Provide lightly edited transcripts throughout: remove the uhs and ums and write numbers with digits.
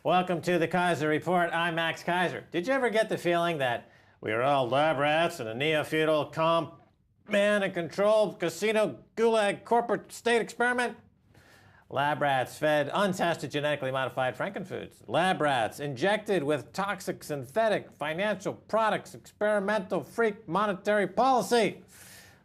Welcome to the Keiser Report. I'm Max Keiser. Did you ever get the feeling that we are all lab rats in a neo-feudal command and controlled casino gulag corporate state experiment? Lab rats fed untested genetically modified frankenfoods. Lab rats injected with toxic synthetic financial products, experimental freak monetary policy.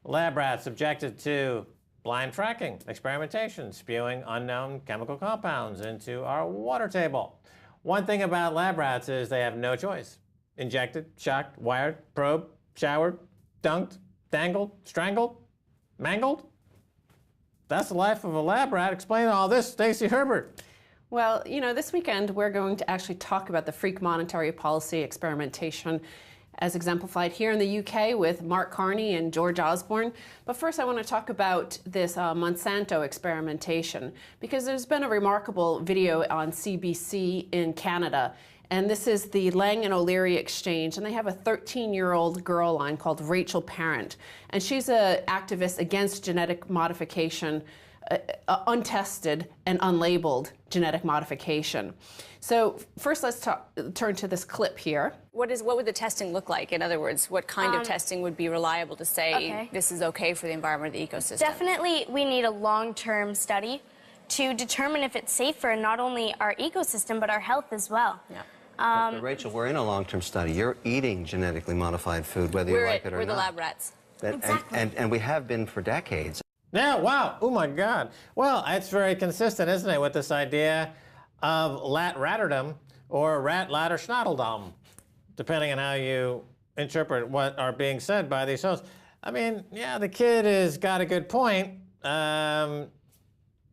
Lab rats subjected to blind fracking, experimentation, spewing unknown chemical compounds into our water table. One thing about lab rats is they have no choice. Injected, shocked, wired, probed, showered, dunked, dangled, strangled, mangled. That's the life of a lab rat. Explain all this, Stacy Herbert. Well, you know, this weekend we're going to actually talk about the freak monetary policy experimentation as exemplified here in the UK with Mark Carney and George Osborne. But first I want to talk about this Monsanto experimentation, because there's been a remarkable video on CBC in Canada. And this is the Lang and O'Leary exchange, and they have a 13-year-old girl on called Rachel Parent. And she's an activist against genetic modification, untested and unlabeled genetic modification. So first let's turn to this clip here. What would the testing look like? In other words, what kind of testing would be reliable to say this is okay for the environment or the ecosystem? Definitely we need a long-term study to determine if it's safe for not only our ecosystem but our health as well. Yeah. But Rachel, we're in a long-term study. You're eating genetically modified food, whether you like it or not. We're the lab rats. Exactly. And we have been for decades. Yeah, wow, oh my God. Well, it's very consistent, isn't it, with this idea of rat-ratterdom or rat-ladder-schnottledom, depending on how you interpret what are being said by these hosts. I mean, yeah, the kid has got a good point. How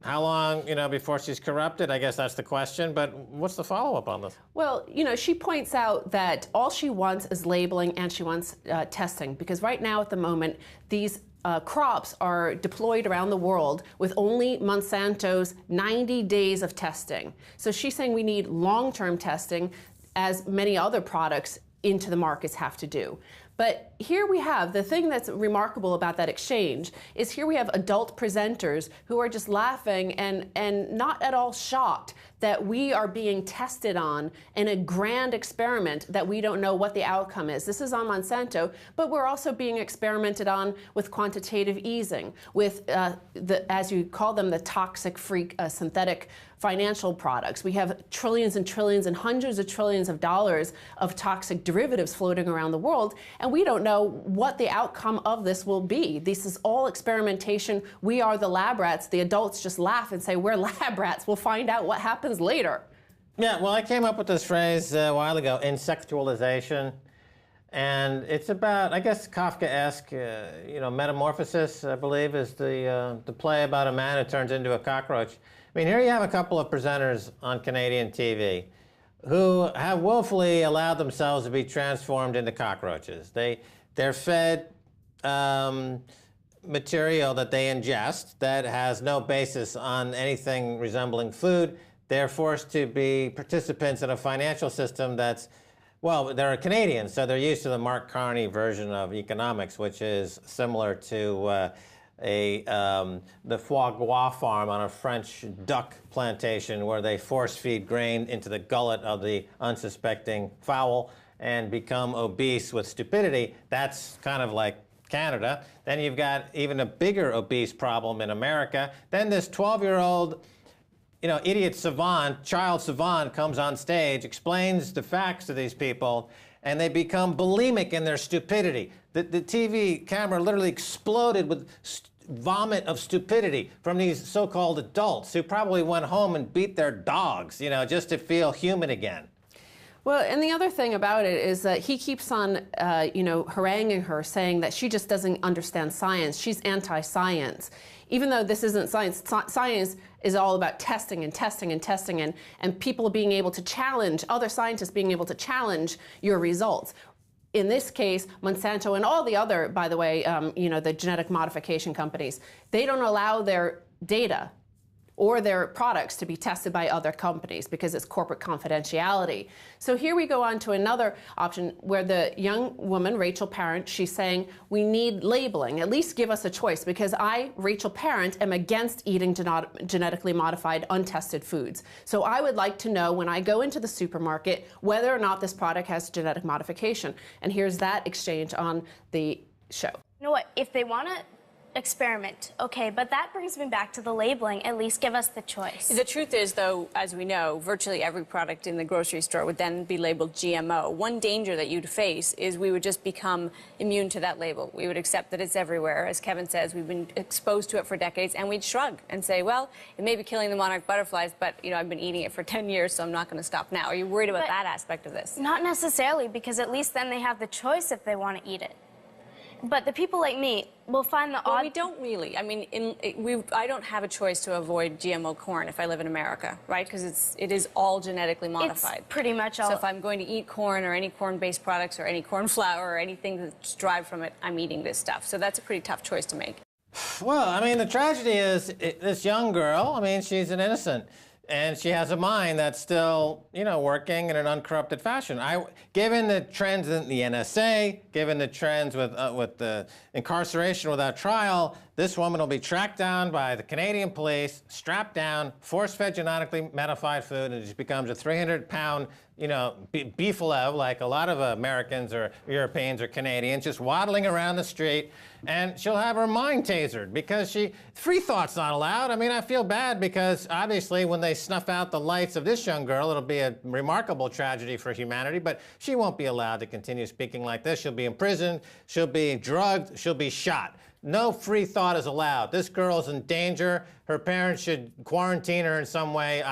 long, before she's corrupted? I guess that's the question, but what's the follow-up on this? Well, she points out that all she wants is labeling and she wants testing, because right now at the moment, these crops are deployed around the world with only Monsanto's 90 days of testing. So she's saying we need long-term testing, as many other products into the markets have to do. But here we have, the thing that's remarkable about that exchange is here we have adult presenters who are just laughing and not at all shocked that we are being tested on in a grand experiment that we don't know what the outcome is. This is on Monsanto, but we're also being experimented on with quantitative easing, with, as you call them, the toxic freak synthetic financial products. We have trillions and trillions and hundreds of trillions of dollars of toxic derivatives floating around the world, and we don't know what the outcome of this will be. This is all experimentation. We are the lab rats. The adults just laugh and say, we're lab rats. We'll find out what happens later. Yeah, well, I came up with this phrase a while ago, insectualization. And it's about, I guess, Kafkaesque, metamorphosis, I believe, is the play about a man who turns into a cockroach. I mean, here you have a couple of presenters on Canadian TV who have willfully allowed themselves to be transformed into cockroaches. They're fed material that they ingest that has no basis on anything resembling food. They're forced to be participants in a financial system that's, well, they're Canadians, so they're used to the Mark Carney version of economics, which is similar to the foie gras farm on a French duck plantation where they force-feed grain into the gullet of the unsuspecting fowl and become obese with stupidity. That's kind of like Canada. Then you've got even a bigger obese problem in America. Then this 12-year-old idiot savant, child savant, comes on stage, explains the facts to these people, and they become bulimic in their stupidity. The TV camera literally exploded with vomit of stupidity from these so-called adults who probably went home and beat their dogs, just to feel human again. Well, and the other thing about it is that he keeps on, haranguing her, saying that she just doesn't understand science. She's anti-science. Even though this isn't science, science is all about testing and testing and testing and people being able to challenge, other scientists being able to challenge your results. In this case, Monsanto and all the other, by the way, the genetic modification companies, they don't allow their data or their products to be tested by other companies because it's corporate confidentiality. So here we go on to another option where the young woman, Rachel Parent, she's saying we need labeling, at least give us a choice, because I, Rachel Parent, am against eating genetically modified untested foods. So I would like to know when I go into the supermarket whether or not this product has genetic modification. And here's that exchange on the show. You know what, if they want to experiment, okay, but that brings me back to the labeling. At least give us the choice. The truth is, though, as we know, virtually every product in the grocery store would then be labeled GMO. One danger that you'd face is we would just become immune to that label. We would accept that it's everywhere. As Kevin says, we've been exposed to it for decades, and we'd shrug and say, well, it may be killing the monarch butterflies, but, you know, I've been eating it for 10 years, so I'm not going to stop now. Are you worried about that aspect of this? Not necessarily, because at least then they have the choice if they want to eat it. But the people like me will find the Well, we don't really. I mean, I don't have a choice to avoid GMO corn if I live in America, right? Because it is all genetically modified. It's pretty much all. So if I'm going to eat corn or any corn-based products or any corn flour or anything that's derived from it, I'm eating this stuff. So that's a pretty tough choice to make. Well, I mean, the tragedy is this young girl, I mean, she's an innocent. And she has a mind that's still, you know, working in an uncorrupted fashion. Given the trends in the NSA, given the trends with the incarceration without trial, this woman will be tracked down by the Canadian police, strapped down, force-fed genetically modified food, and it just becomes a 300-pound, you know, beefalo, like a lot of Americans or Europeans or Canadians, just waddling around the street, and she'll have her mind tasered because free thought's not allowed. I mean, I feel bad because obviously when they snuff out the lights of this young girl, it'll be a remarkable tragedy for humanity, but she won't be allowed to continue speaking like this. She'll be imprisoned, she'll be drugged, she'll be shot. No free thought is allowed. This girl's in danger. Her parents should quarantine her in some way.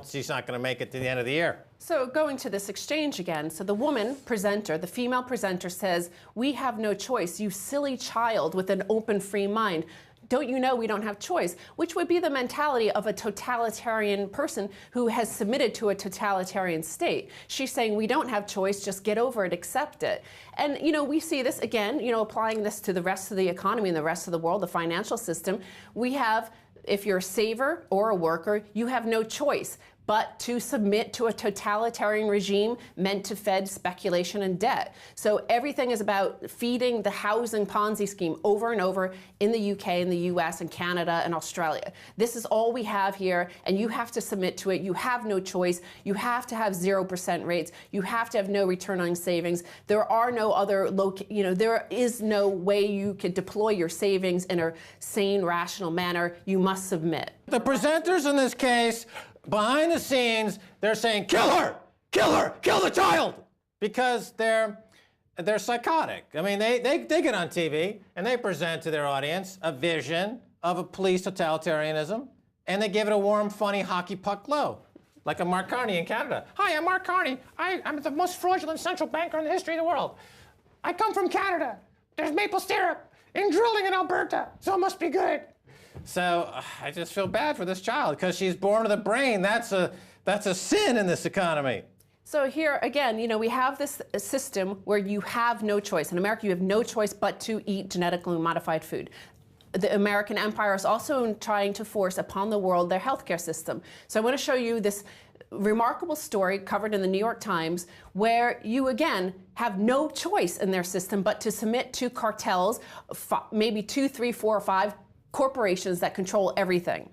She's not going to make it to the end of the year. So going to this exchange again, so the woman presenter, the female presenter says, we have no choice, you silly child with an open, free mind. Don't you know we don't have choice? Which would be the mentality of a totalitarian person who has submitted to a totalitarian state. She's saying we don't have choice, just get over it, accept it. And, you know, we see this again, you know, applying this to the rest of the economy and the rest of the world, the financial system. We have, if you're a saver or a worker, you have no choice but to submit to a totalitarian regime meant to fed speculation and debt. So everything is about feeding the housing Ponzi scheme over and over in the UK and the US and Canada and Australia. This is all we have here, and you have to submit to it. You have no choice. You have to have 0% rates. You have to have no return on savings. There are no other, there is no way you can deploy your savings in a sane, rational manner. You must submit. The presenters in this case, behind the scenes, they're saying, kill her, kill the child, because they're psychotic. I mean, they get on TV and they present to their audience a vision of a police totalitarianism, and they give it a warm, funny hockey puck glow, like a Mark Carney in Canada. Hi, I'm Mark Carney. I'm the most fraudulent central banker in the history of the world. I come from Canada. There's maple syrup and drilling in Alberta, so it must be good. So I just feel bad for this child because she's born with a brain. That's a sin in this economy. So here again, you know, we have this system where you have no choice. In America, you have no choice but to eat genetically modified food. The American empire is also trying to force upon the world their healthcare system. So I want to show you this remarkable story covered in the New York Times where you again have no choice in their system but to submit to cartels, maybe 2, 3, 4, or 5 corporations that control everything,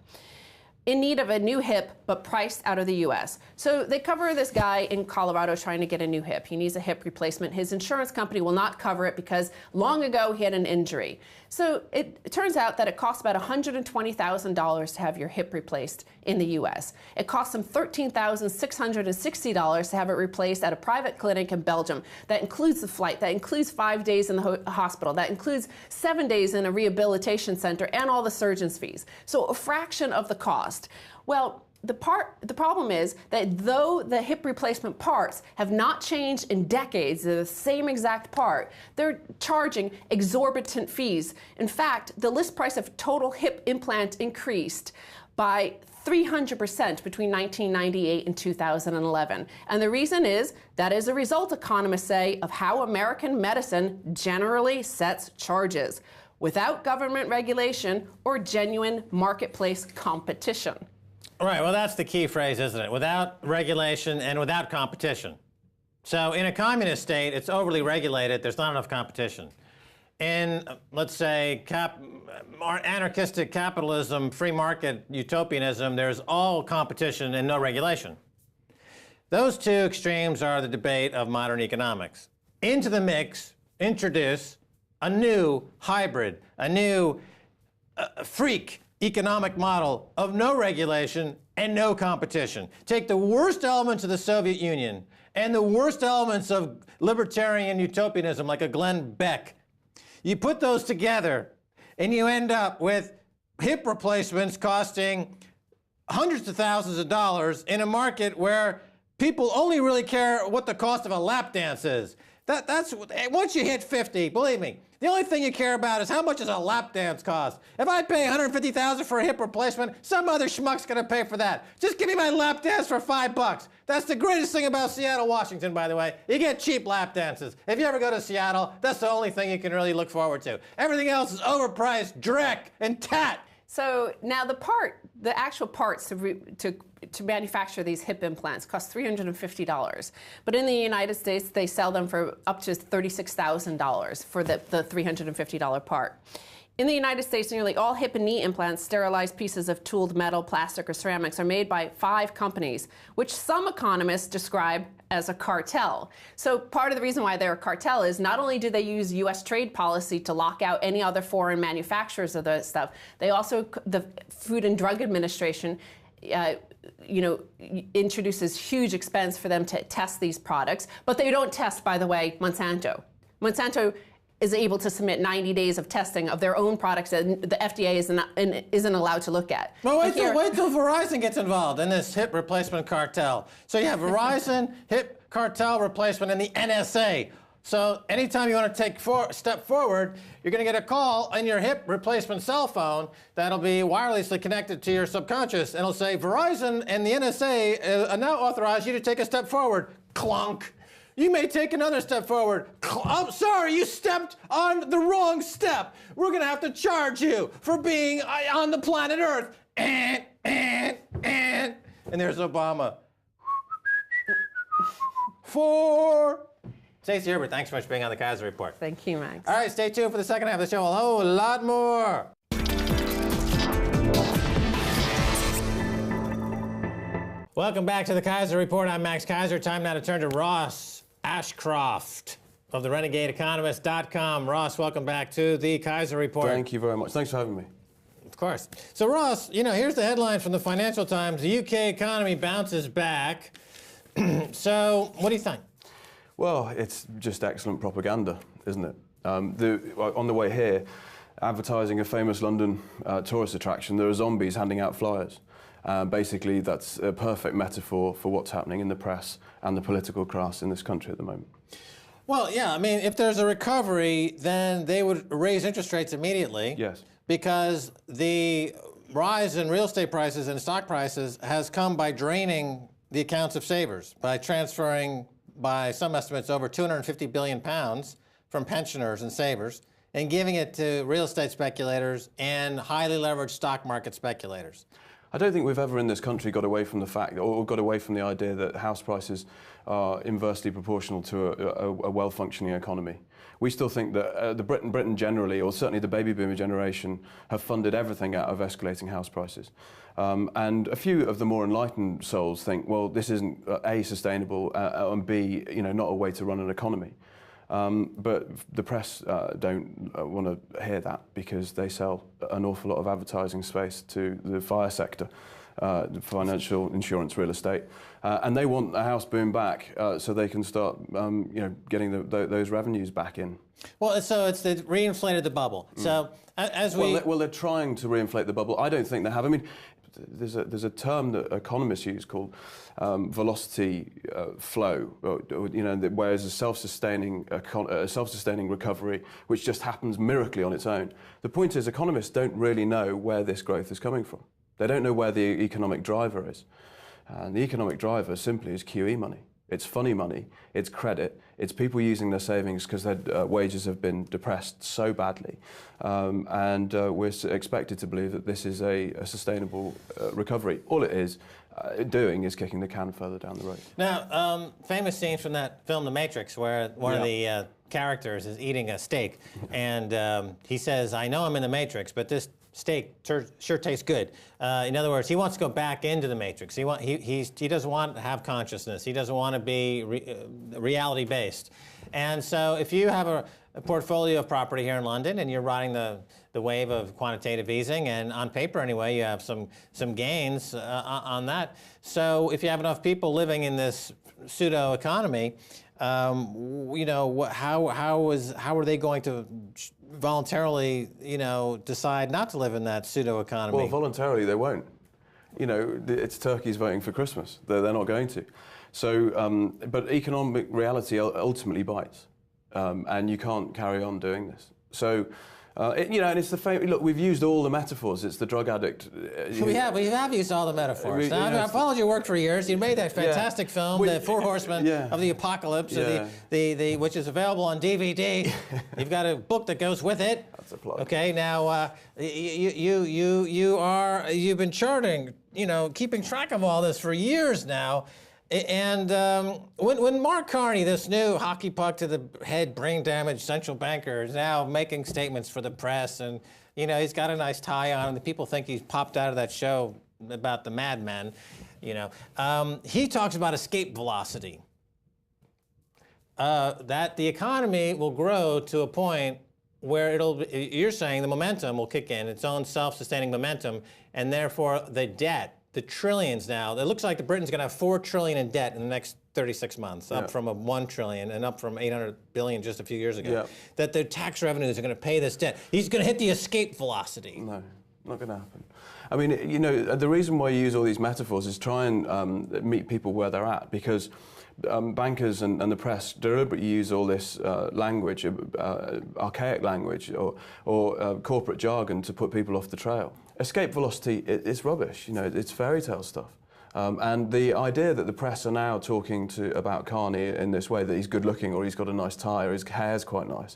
in need of a new hip, but priced out of the US. So they cover this guy in Colorado trying to get a new hip. He needs a hip replacement. His insurance company will not cover it because long ago he had an injury. So it turns out that it costs about $120,000 to have your hip replaced in the US. It costs them $13,660 to have it replaced at a private clinic in Belgium. That includes the flight, that includes 5 days in the hospital, that includes 7 days in a rehabilitation center and all the surgeon's fees. So a fraction of the cost. Well, the problem is that though the hip replacement parts have not changed in decades, they're the same exact part, they're charging exorbitant fees. In fact, the list price of total hip implant increased by 300% between 1998 and 2011. And the reason is that is a result, economists say, of how American medicine generally sets charges. without government regulation or genuine marketplace competition. Right, well, that's the key phrase, isn't it? Without regulation and without competition. So in a communist state, it's overly regulated, there's not enough competition. In, let's say, anarchistic capitalism, free market utopianism, there's all competition and no regulation. Those two extremes are the debate of modern economics. Into the mix, introduce a new hybrid, a new freak economic model of no regulation and no competition. Take the worst elements of the Soviet Union and the worst elements of libertarian utopianism, like a Glenn Beck. You put those together, and you end up with hip replacements costing hundreds of thousands of dollars in a market where people only really care what the cost of a lap dance is. That's once you hit 50, believe me, the only thing you care about is how much does a lap dance cost. If I pay $150,000 for a hip replacement, some other schmuck's gonna pay for that. Just give me my lap dance for $5. That's the greatest thing about Seattle, Washington, by the way. You get cheap lap dances. If you ever go to Seattle, that's the only thing you can really look forward to. Everything else is overpriced, dreck, and tat. So now the actual parts to manufacture these hip implants cost $350. But in the United States, they sell them for up to $36,000 for the $350 part. In the United States, nearly all hip and knee implants, sterilized pieces of tooled metal, plastic, or ceramics, are made by 5 companies, which some economists describe as a cartel. So part of the reason why they're a cartel is not only do they use U.S. trade policy to lock out any other foreign manufacturers of the stuff, they also, the Food and Drug Administration, introduces huge expense for them to test these products, but they don't test, by the way, Monsanto. Monsanto is able to submit 90 days of testing of their own products that the FDA isn't allowed to look at. Well, wait till Verizon gets involved in this hip replacement cartel. So you have Verizon, hip cartel replacement, and the NSA. So anytime you want to take a step forward, you're going to get a call on your hip replacement cell phone that'll be wirelessly connected to your subconscious, and it'll say, Verizon and the NSA now authorize you to take a step forward. Clunk. You may take another step forward. I'm sorry, you stepped on the wrong step. We're going to have to charge you for being on the planet Earth. And there's Obama. Stacy Herbert, thanks so much for being on the Keiser Report. Thank you, Max. All right, stay tuned for the second half of the show. A whole lot more. Welcome back to the Keiser Report. I'm Max Keiser. Time now to turn to Ross Ashcroft of the RenegadeEconomist.com. Ross, welcome back to the Keiser Report. Thank you very much. Thanks for having me. Of course. So, Ross, here's the headline from the Financial Times. The UK economy bounces back. So, what do you think? Well, it's just excellent propaganda, isn't it? On the way here, advertising a famous London tourist attraction, there are zombies handing out flyers. Basically, that's a perfect metaphor for what's happening in the press and the political class in this country at the moment. Well, yeah, I mean, if there's a recovery, then they would raise interest rates immediately. Yes. Because the rise in real estate prices and stock prices has come by draining the accounts of savers, by transferring, by some estimates, over £250 billion from pensioners and savers, and giving it to real estate speculators and highly leveraged stock market speculators. I don't think we've ever in this country got away from the fact, or got away from the idea that house prices are inversely proportional to a well-functioning economy. We still think that Britain generally, or certainly the baby boomer generation, have funded everything out of escalating house prices. And a few of the more enlightened souls think, well, this isn't A, sustainable, and B, not a way to run an economy. But the press don't want to hear that because they sell an awful lot of advertising space to the fire sector, the financial, insurance, real estate, and they want a house boom back so they can start, getting those revenues back in. Well, so it's reinflated the bubble. So as we well, they're trying to reinflate the bubble. I don't think they have. I mean, there's a term that economists use called velocity flow, where there's a self-sustaining recovery which just happens miraculously on its own. The point is, economists don't really know where this growth is coming from. They don't know where the economic driver is. And the economic driver simply is QE money. It's funny money, it's credit, it's people using their savings because their wages have been depressed so badly. And we're expected to believe that this is a sustainable recovery. All it is doing is kicking the can further down the road. Now, famous scenes from that film, The Matrix, where one of the characters is eating a steak, and he says, "I know I'm in the Matrix, but this steak sure tastes good." In other words, he wants to go back into the Matrix. He doesn't want to have consciousness. He doesn't want to be reality-based. And so if you have a portfolio of property here in London and you're riding the wave of quantitative easing, and on paper anyway, you have some gains on that. So if you have enough people living in this pseudo-economy, you know, how are they going to voluntarily, you know, decide not to live in that pseudo-economy? Well, voluntarily they won't. You know, it's turkeys voting for Christmas. They're not going to. So, but economic reality ultimately bites, and you can't carry on doing this. So, you know, and it's the look. We've used all the metaphors. It's the drug addict. We have used all the metaphors. Now, I followed your work for years. You made that fantastic film, The Four Horsemen of the Apocalypse, which is available on DVD. You've got a book that goes with it. That's a plug. Okay, now you've been charting, you know, keeping track of all this for years now. And when Mark Carney, this new hockey puck to the head, brain damaged central banker, is now making statements for the press, and you know he's got a nice tie on, and the people think he's popped out of that show about the Mad Men, you know, he talks about escape velocity. That the economy will grow to a point where you're saying the momentum will kick in, its own self-sustaining momentum, and therefore the debt. The trillions now. It looks like Britain's going to have $4 trillion in debt in the next 36 months, up from $1 trillion and up from $800 billion just a few years ago. That their tax revenues are going to pay this debt. He's going to hit the escape velocity. No, not going to happen. I mean, you know, the reason why you use all these metaphors is try and meet people where they're at, because bankers and the press deliberately use all this language, archaic language or corporate jargon to put people off the trail. Escape velocity is rubbish. You know, it's fairy tale stuff. And the idea that the press are now talking about Carney in this way, that he's good looking or he's got a nice tie or his hair's quite nice,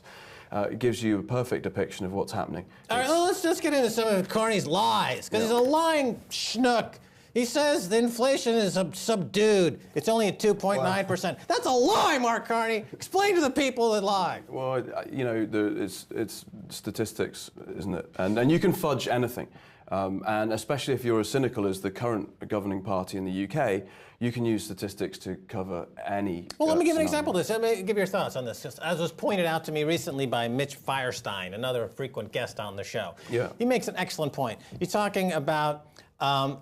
gives you a perfect depiction of what's happening. All right, well, let's just get into some of Carney's lies, because he's a lying schnook. He says the inflation is subdued. It's only at 2.9%. That's a lie, Mark Carney. Explain to the people that lie. Well, you know, it's statistics, isn't it? And you can fudge anything. And especially if you're as cynical as the current governing party in the UK, you can use statistics to cover any. Well, let me give an example of this. Let me give your thoughts on this. Just as was pointed out to me recently by Mitch Firestein, another frequent guest on the show. Yeah. He makes an excellent point. He's talking about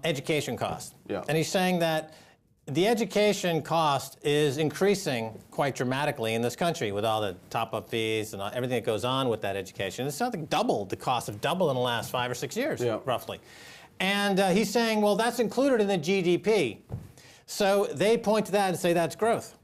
education costs. Yeah. And he's saying that the education cost is increasing quite dramatically in this country with all the top-up fees and everything that goes on with that education. It's something doubled, the cost have doubled in the last 5 or 6 years, roughly. And he's saying, well, that's included in the GDP. So they point to that and say that's growth.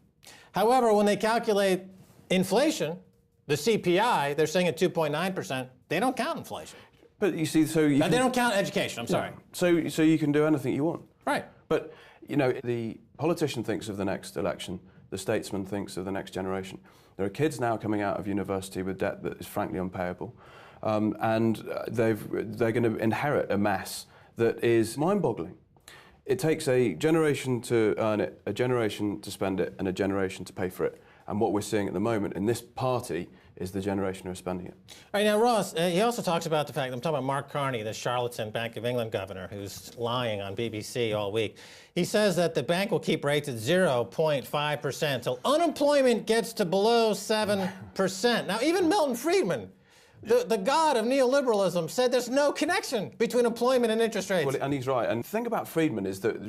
However, when they calculate inflation, the CPI, they're saying at 2.9%, they don't count inflation. But you see, they don't count education, I'm sorry. So you can do anything you want. Right. But, you know, the politician thinks of the next election, the statesman thinks of the next generation. There are kids now coming out of university with debt that is frankly unpayable, and they're going to inherit a mess that is mind-boggling. It takes a generation to earn it, a generation to spend it, and a generation to pay for it. And what we're seeing at the moment in this party is the generation who are spending it. All right, now, Ross, he also talks about the fact, I'm talking about Mark Carney, the charlatan Bank of England governor who's lying on BBC all week. He says that the bank will keep rates at 0.5% till unemployment gets to below 7%. Now, even Milton Friedman, the god of neoliberalism, said there's no connection between employment and interest rates. Well, and he's right. And the thing about Friedman is that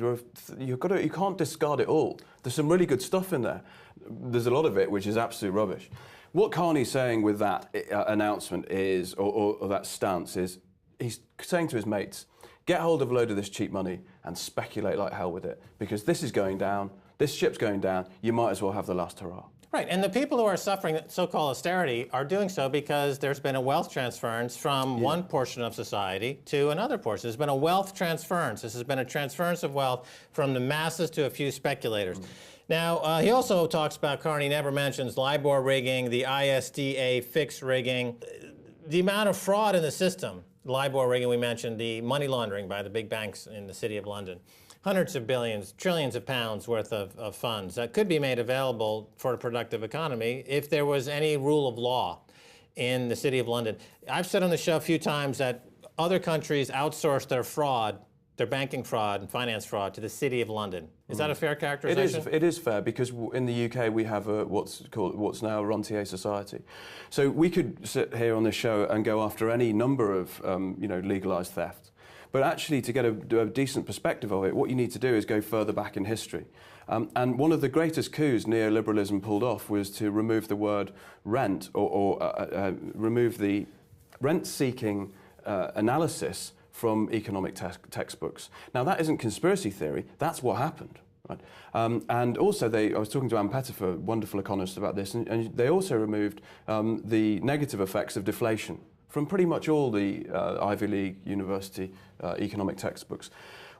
you can't discard it all. There's some really good stuff in there. There's a lot of it which is absolute rubbish. What Carney's saying with that announcement is, or that stance is, he's saying to his mates, get hold of a load of this cheap money and speculate like hell with it, because this is going down, this ship's going down, you might as well have the last hurrah. Right, and the people who are suffering so-called austerity are doing so because there's been a wealth transference from one portion of society to another portion. There's been a wealth transference. This has been a transference of wealth from the masses to a few speculators. Now, he also talks about, Carney never mentions LIBOR rigging, the ISDA fix rigging, the amount of fraud in the system. LIBOR rigging, we mentioned, the money laundering by the big banks in the City of London. Hundreds of billions, trillions of pounds worth of funds that could be made available for a productive economy if there was any rule of law in the City of London. I've said on the show a few times that other countries outsource their fraud, their banking fraud and finance fraud, to the City of London. Is that a fair characterization? It is fair, because in the UK we have what's now a rentier society. So we could sit here on this show and go after any number of legalised theft. But actually, to get a decent perspective of it, what you need to do is go further back in history. And one of the greatest coups neoliberalism pulled off was to remove the word rent, or remove the rent-seeking analysis from economic textbooks. Now, that isn't conspiracy theory. That's what happened. Right? And also, I was talking to Ann Pettifer, a wonderful economist, about this, and they also removed the negative effects of deflation from pretty much all the Ivy League university economic textbooks.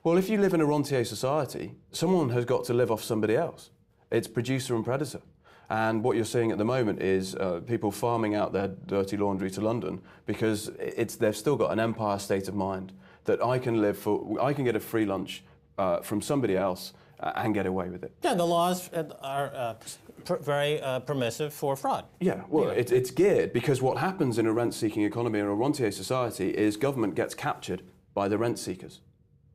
Well, if you live in a rentier society, someone has got to live off somebody else. It's producer and predator. And what you're seeing at the moment is people farming out their dirty laundry to London because they've still got an empire state of mind that I can get a free lunch from somebody else and get away with it. Yeah, the laws are very permissive for fraud. Yeah, well, it's geared because what happens in a rent-seeking economy or a rentier society is government gets captured by the rent seekers.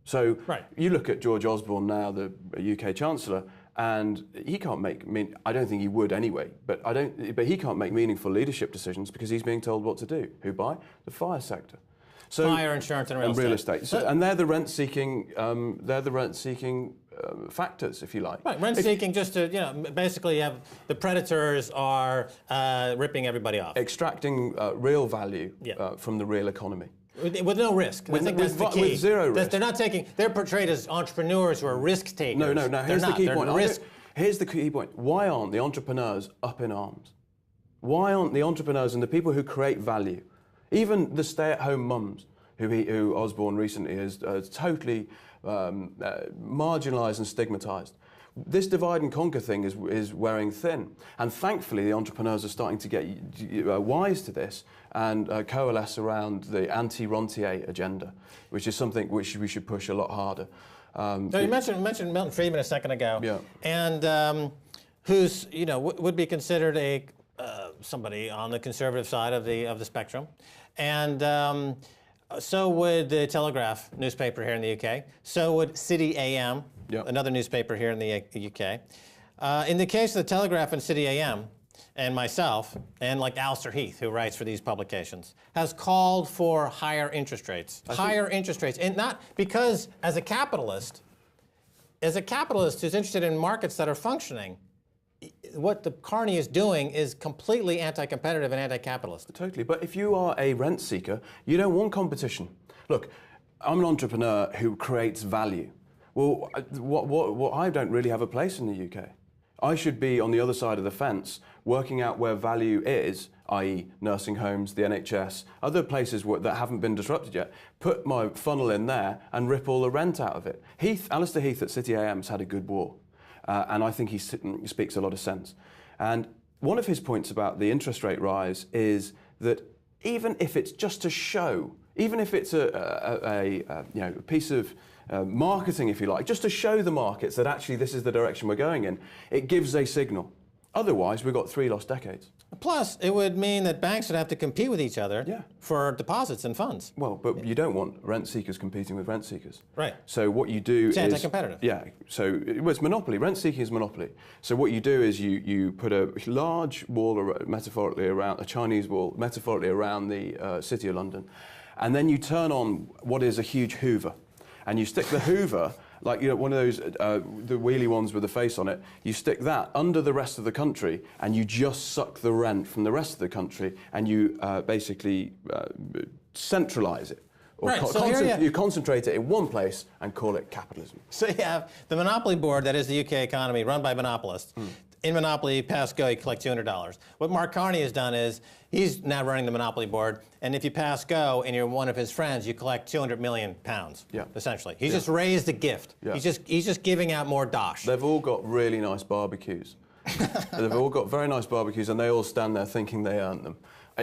So you look at George Osborne now, the UK Chancellor, and he can't make, I don't think he would anyway, but he can't make meaningful leadership decisions because he's being told what to do. Who by? The fire sector. So, fire, insurance, and real estate. So, and they're the rent-seeking. Factors, if you like. Right, rent-seeking, just to, basically have the predators are ripping everybody off. Extracting real value from the real economy. With no risk. I think that's the key. With zero risk. They're not taking, they're portrayed as entrepreneurs who are risk takers. No, here's the key point. Here's the key point. Why aren't the entrepreneurs up in arms? Why aren't the entrepreneurs and the people who create value, even the stay-at-home mums, who Osborne recently has totally marginalised and stigmatised. This divide and conquer thing is wearing thin, and thankfully the entrepreneurs are starting to get wise to this and coalesce around the anti-rentier agenda, which is something which we should push a lot harder. So you mentioned Milton Friedman a second ago, and who's would be considered somebody on the conservative side of the spectrum, and. So would the Telegraph newspaper here in the UK. So would City AM, another newspaper here in the UK. In the case of the Telegraph and City AM, and myself, and like Alistair Heath, who writes for these publications, has called for higher interest rates. And not because as a capitalist who's interested in markets that are functioning, what the Carney is doing is completely anti-competitive and anti-capitalist. Totally, but if you are a rent seeker, you don't want competition. Look, I'm an entrepreneur who creates value. Well, I don't really have a place in the UK. I should be on the other side of the fence, working out where value is, i.e. nursing homes, the NHS, other places that haven't been disrupted yet, put my funnel in there and rip all the rent out of it. Alistair Heath at City AM's had a good war. And I think he speaks a lot of sense. And one of his points about the interest rate rise is that even if it's just to show, even if it's a piece of marketing, if you like, just to show the markets that actually this is the direction we're going in, it gives a signal. Otherwise, we've got 3 lost decades. Plus, it would mean that banks would have to compete with each other for deposits and funds. Well, but you don't want rent seekers competing with rent seekers. Right. So what you do is... It's anti-competitive. Yeah. So it's monopoly. Rent seeking is monopoly. So what you do is you put a large wall, metaphorically around, a Chinese wall, metaphorically around the City of London, and then you turn on what is a huge Hoover, and you stick the Hoover... like one of those, the wheelie ones with the face on it, you stick that under the rest of the country and you just suck the rent from the rest of the country and you basically centralise it. Or you concentrate it in one place and call it capitalism. So you have the monopoly board, that is the UK economy, run by monopolists. in Monopoly, you pass go, you collect $200. What Mark Carney has done is he's now running the Monopoly board, and if you pass go and you're one of his friends, you collect 200 million pounds. Yeah. Essentially, he's just raised a gift. Yeah. He's just giving out more dosh. They've all got really nice barbecues. They've all got very nice barbecues, and they all stand there thinking they earned them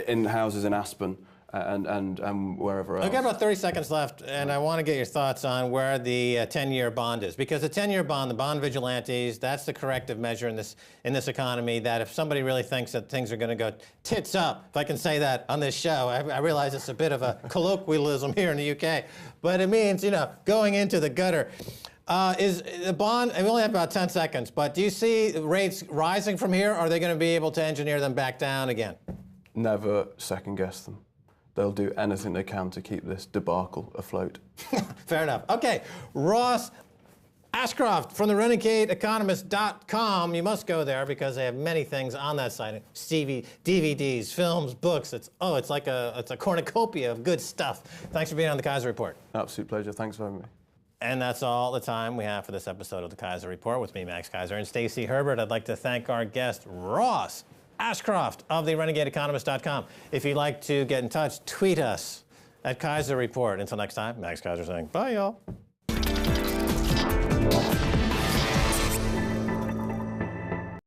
in houses in Aspen and wherever else. I've got about 30 seconds left, and I want to get your thoughts on where the 10-year bond is. Because the 10-year bond, the bond vigilantes, that's the corrective measure in this economy, that if somebody really thinks that things are going to go tits up, if I can say that on this show, I realize it's a bit of a colloquialism here in the UK, but it means, going into the gutter. Is the bond, we only have about 10 seconds, but do you see rates rising from here, or are they going to be able to engineer them back down again? Never second-guess them. They'll do anything they can to keep this debacle afloat. Fair enough. Okay, Ross Ashcroft from the renegadeeconomist.com. You must go there because they have many things on that site. DVDs, films, books. It's like a cornucopia of good stuff. Thanks for being on the Keiser Report. Absolute pleasure. Thanks for having me. And that's all the time we have for this episode of the Keiser Report with me, Max Keiser, and Stacy Herbert. I'd like to thank our guest, Ross Ashcroft of the renegadeeconomist.com. If you'd like to get in touch, tweet us at Keiser Report. Until next time, Max Keiser saying bye, y'all.